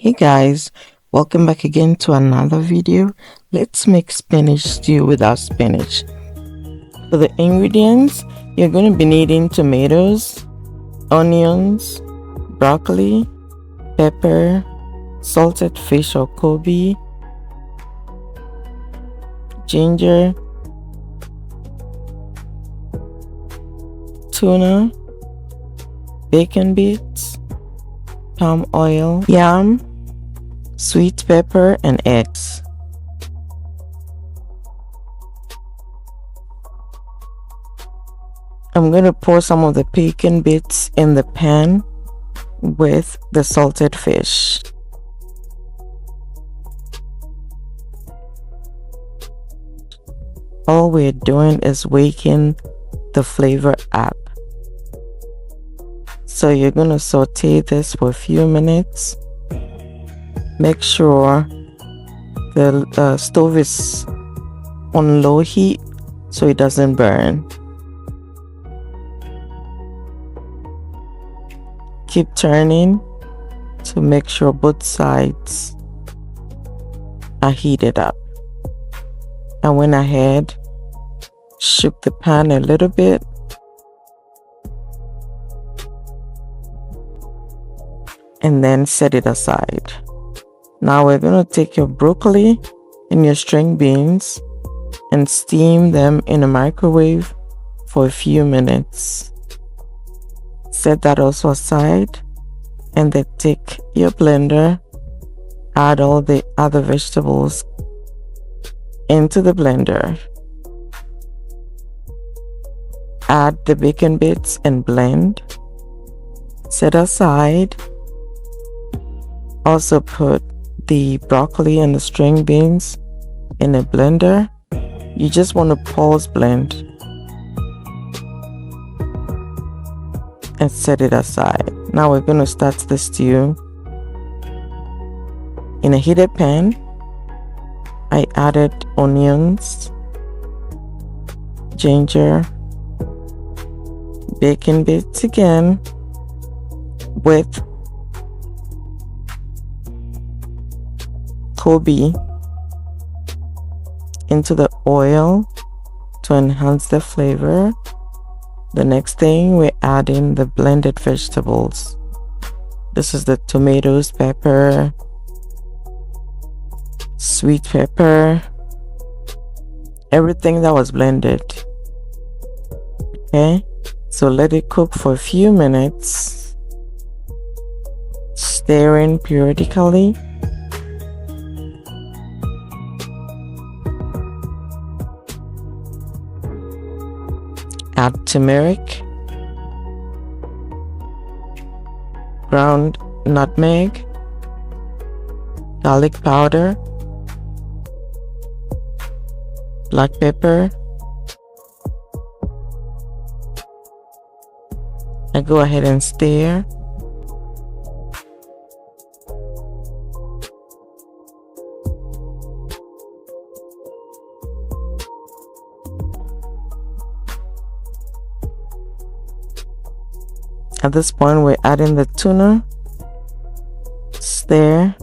Hey guys, welcome back again to another video. Let's make spinach stew without spinach. For the ingredients, you're going to be needing tomatoes, onions, broccoli, pepper, salted fish or kobe, ginger, tuna, bacon bits, palm oil, yam, sweet pepper, and eggs. I'm going to pour some of the bacon bits in the pan with the salted fish. All we're doing is waking the flavor up. So you're going to saute this for a few minutes. Make sure the stove is on low heat so it doesn't burn. Keep turning to make sure both sides are heated up. I went ahead, shook the pan a little bit, and then set it aside. Now we're going to take your broccoli and your string beans and steam them in a microwave for a few minutes. Set that also aside, and then take your blender, add all the other vegetables into the blender. Add the bacon bits and blend. Set aside. Also put the broccoli and the string beans in a blender. You just want to pulse blend and set it aside. Now we're going to start the stew. In a heated pan, I added onions, ginger, bacon bits again with kobe into the oil to enhance the flavor. The next thing, we're adding the blended vegetables. This is the tomatoes, pepper, sweet pepper, everything that was blended. Okay, so let it cook for a few minutes, stirring periodically. Add turmeric, ground nutmeg, garlic powder, black pepper. I go ahead and stir. At this point, we're adding the tuna. Stir.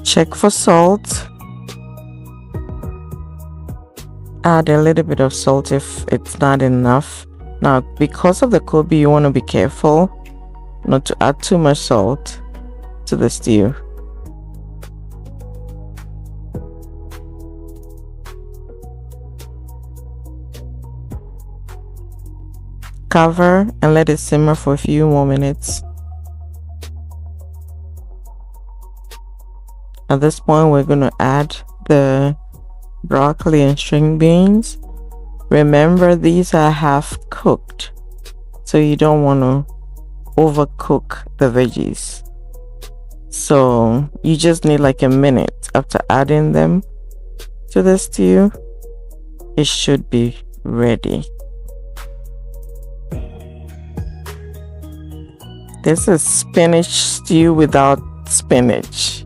Check for salt. Add a little bit of salt if it's not enough. Now, because of the kobe, you want to be careful not to add too much salt to the stew. Cover and let it simmer for a few more minutes. At this point, we're going to add the broccoli and string beans. Remember, these are half cooked, so you don't want to overcook the veggies. So you just need like a minute after adding them to the stew. It should be ready. This is spinach stew without spinach.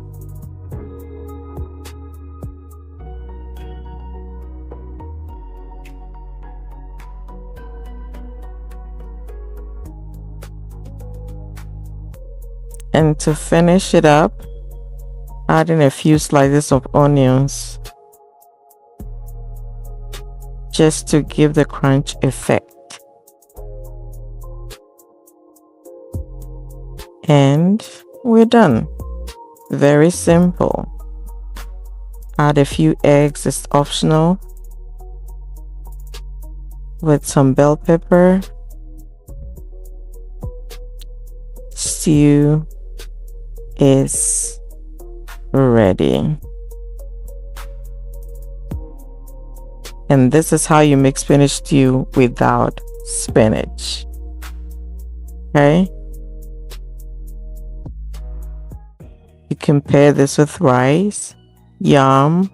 And to finish it up, add in a few slices of onions just to give the crunch effect. And we're done. Very simple. Add a few eggs, it's optional, with some bell pepper. Stew is ready. And this is how you make spinach stew without spinach. Okay? You can pair this with rice, yam,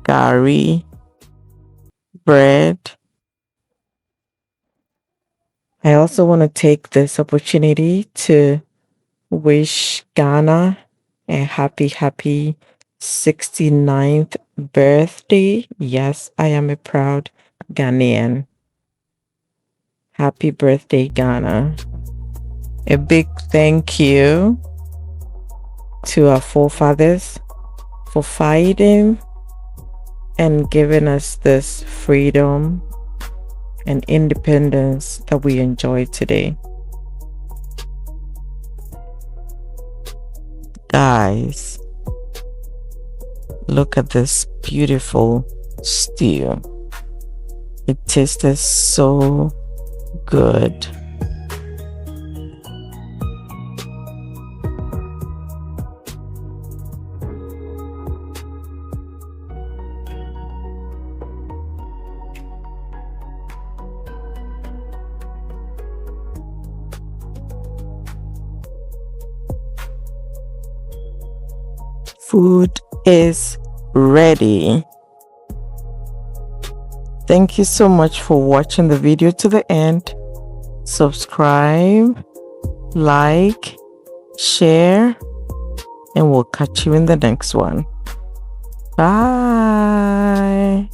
curry, bread. I also want to take this opportunity to wish Ghana a happy 69th birthday. Yes, I am a proud Ghanaian. Happy birthday, Ghana. A big thank you to our forefathers for fighting and giving us this freedom and independence that we enjoy today. Guys, look at this beautiful stew. It tasted so good. Food is ready. Thank you so much for watching the video to the end. Subscribe, like, share, and we'll catch you in the next one. Bye.